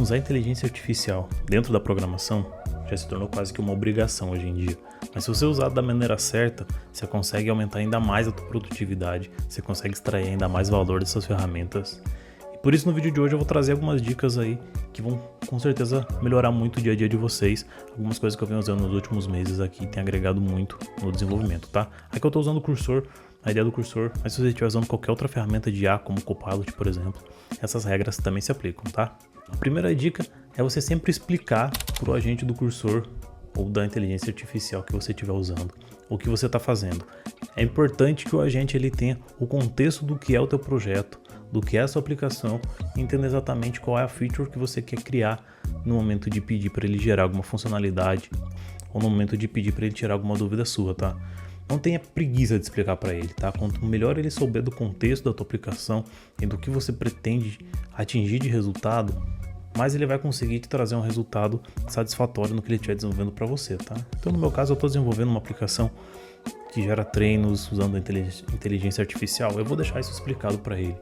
Usar inteligência artificial dentro da programação já se tornou quase que uma obrigação hoje em dia. Mas se você usar da maneira certa, você consegue aumentar ainda mais a tua produtividade, você consegue extrair ainda mais valor dessas ferramentas. E por isso no vídeo de hoje eu vou trazer algumas dicas aí que vão com certeza melhorar muito o dia a dia de vocês. Algumas coisas que eu venho usando nos últimos meses aqui tem agregado muito no desenvolvimento, tá? Aqui eu estou usando o cursor, a ideia do cursor, mas se você estiver usando qualquer outra ferramenta de IA, como o Copilot, por exemplo, essas regras também se aplicam, tá? A primeira dica é você sempre explicar para o agente do cursor ou da inteligência artificial que você estiver usando o que você está fazendo. É importante que o agente ele tenha o contexto do que é o teu projeto, do que é a sua aplicação, e entenda exatamente qual é a feature que você quer criar no momento de pedir para ele gerar alguma funcionalidade ou no momento de pedir para ele tirar alguma dúvida sua, tá? Não tenha preguiça de explicar para ele, tá? Quanto melhor ele souber do contexto da tua aplicação e do que você pretende atingir de resultado, mais ele vai conseguir te trazer um resultado satisfatório no que ele estiver desenvolvendo para você, tá? Então, no meu caso, eu estou desenvolvendo uma aplicação que gera treinos usando a inteligência artificial. Eu vou deixar isso explicado para ele.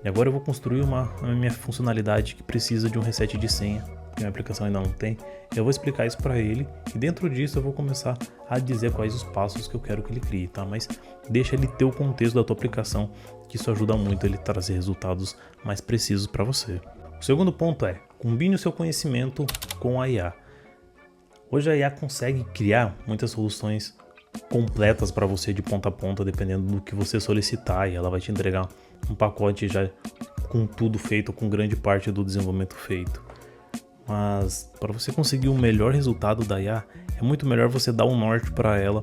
E agora eu vou construir uma minha funcionalidade que precisa de um reset de senha, que minha aplicação ainda não tem. Eu vou explicar isso para ele e dentro disso eu vou começar a dizer quais os passos que eu quero que ele crie, tá? Mas deixa ele ter o contexto da tua aplicação, que isso ajuda muito ele a trazer resultados mais precisos para você. O segundo ponto é, combine o seu conhecimento com a IA. Hoje a IA consegue criar muitas soluções completas para você de ponta a ponta, dependendo do que você solicitar, e ela vai te entregar um pacote já com tudo feito, com grande parte do desenvolvimento feito. Mas para você conseguir o melhor resultado da IA, é muito melhor você dar um norte para ela.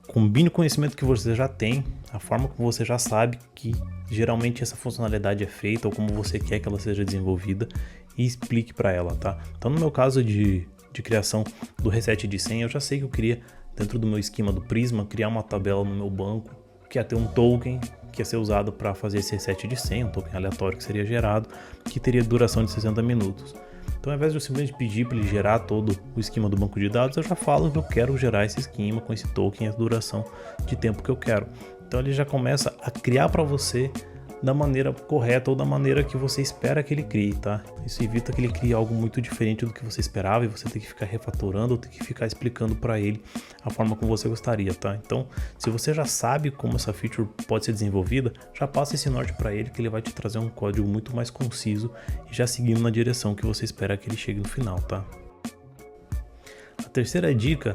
Combine o conhecimento que você já tem, a forma como você já sabe que geralmente essa funcionalidade é feita ou como você quer que ela seja desenvolvida e explique para ela, tá? Então no meu caso de criação do reset de senha, eu já sei que eu queria, dentro do meu esquema do Prisma, criar uma tabela no meu banco que ia ter um token que ia ser usado para fazer esse reset de senha, um token aleatório que seria gerado, que teria duração de 60 minutos. Então, ao invés de eu simplesmente pedir para ele gerar todo o esquema do banco de dados, eu já falo que eu quero gerar esse esquema com esse token e a duração de tempo que eu quero. Então, ele já começa a criar para você da maneira correta ou da maneira que você espera que ele crie, tá? Isso evita que ele crie algo muito diferente do que você esperava e você tem que ficar refatorando ou tem que ficar explicando para ele a forma como você gostaria, tá? Então, se você já sabe como essa feature pode ser desenvolvida, já passa esse norte para ele que ele vai te trazer um código muito mais conciso e já seguindo na direção que você espera que ele chegue no final, tá? A terceira dica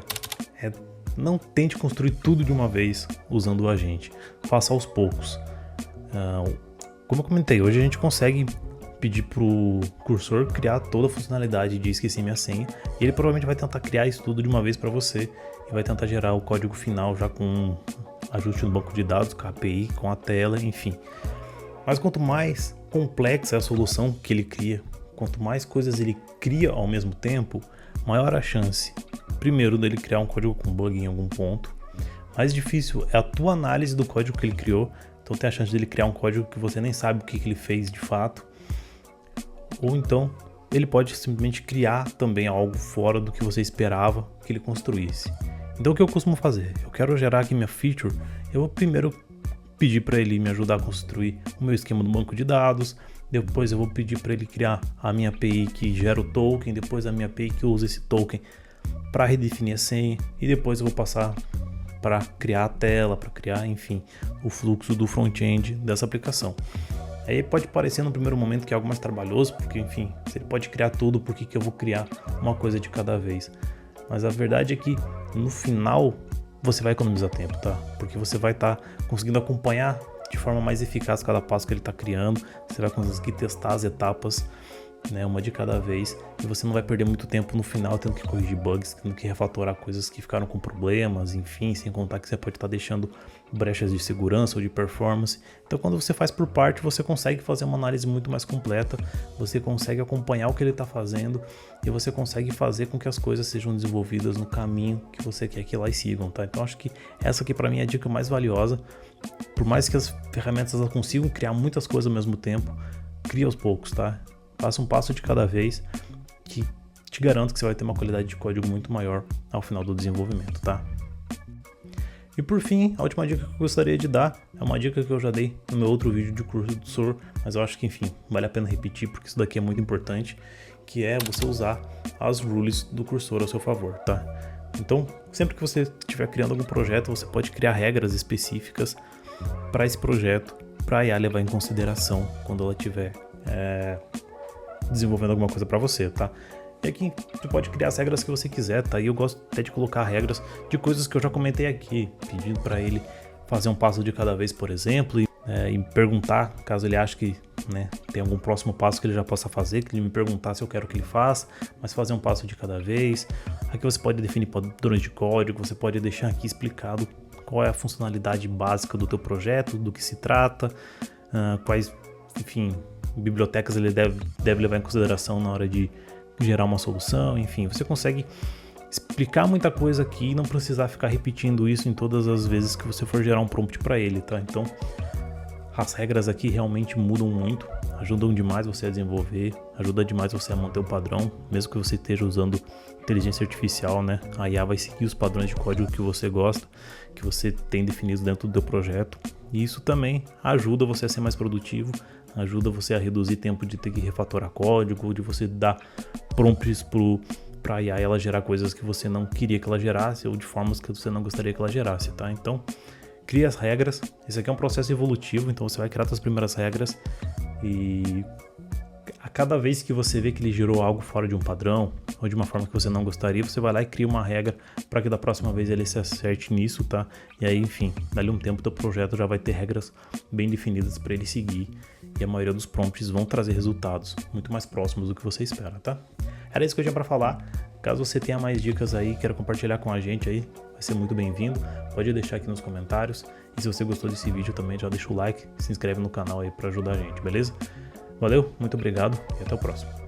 é não tente construir tudo de uma vez usando o agente, faça aos poucos. Como eu comentei, hoje a gente consegue pedir para o cursor criar toda a funcionalidade de esqueci minha senha e ele provavelmente vai tentar criar isso tudo de uma vez para você e vai tentar gerar o código final já com um ajuste no banco de dados, com a API, com a tela, enfim. Mas quanto mais complexa é a solução que ele cria, quanto mais coisas ele cria ao mesmo tempo, maior a chance, primeiro, dele criar um código com bug em algum ponto. Mais difícil é a tua análise do código que ele criou. Então tem a chance dele criar um código que você nem sabe o que ele fez de fato. Ou então ele pode simplesmente criar também algo fora do que você esperava que ele construísse. Então o que eu costumo fazer? Eu quero gerar aqui minha feature, eu vou primeiro pedir para ele me ajudar a construir o meu esquema do banco de dados, depois eu vou pedir para ele criar a minha API que gera o token, depois a minha API que usa esse token para redefinir a senha e depois eu vou passar para criar a tela, para criar, enfim, o fluxo do front-end dessa aplicação. Aí pode parecer no primeiro momento que é algo mais trabalhoso, porque, enfim, se ele pode criar tudo, por que eu vou criar uma coisa de cada vez? Mas a verdade é que, no final, você vai economizar tempo, tá? Porque você vai estar conseguindo acompanhar de forma mais eficaz cada passo que ele está criando, você vai conseguir testar as etapas, né, uma de cada vez, e você não vai perder muito tempo no final tendo que corrigir bugs, tendo que refatorar coisas que ficaram com problemas, enfim, sem contar que você pode estar deixando brechas de segurança ou de performance. Então quando você faz por parte, você consegue fazer uma análise muito mais completa, você consegue acompanhar o que ele está fazendo e você consegue fazer com que as coisas sejam desenvolvidas no caminho que você quer que elas sigam, tá? Então acho que essa aqui para mim é a dica mais valiosa. Por mais que as ferramentas elas consigam criar muitas coisas ao mesmo tempo, cria aos poucos, tá? Faça um passo de cada vez, que te garanto que você vai ter uma qualidade de código muito maior ao final do desenvolvimento, tá? E por fim, a última dica que eu gostaria de dar é uma dica que eu já dei no meu outro vídeo de cursor, mas eu acho que, enfim, vale a pena repetir porque isso daqui é muito importante, que é você usar as rules do cursor ao seu favor, tá? Então, sempre que você estiver criando algum projeto, você pode criar regras específicas para esse projeto, para a IA levar em consideração quando ela estiver desenvolvendo alguma coisa para você, tá? E aqui você pode criar as regras que você quiser, tá? E eu gosto até de colocar regras de coisas que eu já comentei aqui, pedindo para ele fazer um passo de cada vez, por exemplo, e perguntar, caso ele ache que tem algum próximo passo que ele já possa fazer, que ele me perguntar se eu quero que ele faça, mas fazer um passo de cada vez. Aqui você pode definir padrões de código, você pode deixar aqui explicado qual é a funcionalidade básica do teu projeto, do que se trata, quais, enfim, bibliotecas ele deve levar em consideração na hora de gerar uma solução, enfim, você consegue explicar muita coisa aqui e não precisar ficar repetindo isso em todas as vezes que você for gerar um prompt para ele, tá? Então, as regras aqui realmente mudam muito, ajudam demais você a desenvolver, ajuda demais você a manter o padrão, mesmo que você esteja usando inteligência artificial, né? A IA vai seguir os padrões de código que você gosta, que você tem definidos dentro do teu projeto, e isso também ajuda você a ser mais produtivo, ajuda você a reduzir tempo de ter que refatorar código, de você dar prompts para a IA ela gerar coisas que você não queria que ela gerasse ou de formas que você não gostaria que ela gerasse, tá? Então, cria as regras. Esse aqui é um processo evolutivo, então você vai criar as primeiras regras e a cada vez que você vê que ele gerou algo fora de um padrão ou de uma forma que você não gostaria, você vai lá e cria uma regra para que da próxima vez ele se acerte nisso, tá? E aí, enfim, dali um tempo teu projeto já vai ter regras bem definidas para ele seguir e a maioria dos prompts vão trazer resultados muito mais próximos do que você espera, tá? Era isso que eu tinha para falar. Caso você tenha mais dicas aí, queira compartilhar com a gente aí, vai ser muito bem-vindo. Pode deixar aqui nos comentários. E se você gostou desse vídeo também, já deixa o like, se inscreve no canal aí para ajudar a gente, beleza? Valeu, muito obrigado e até o próximo.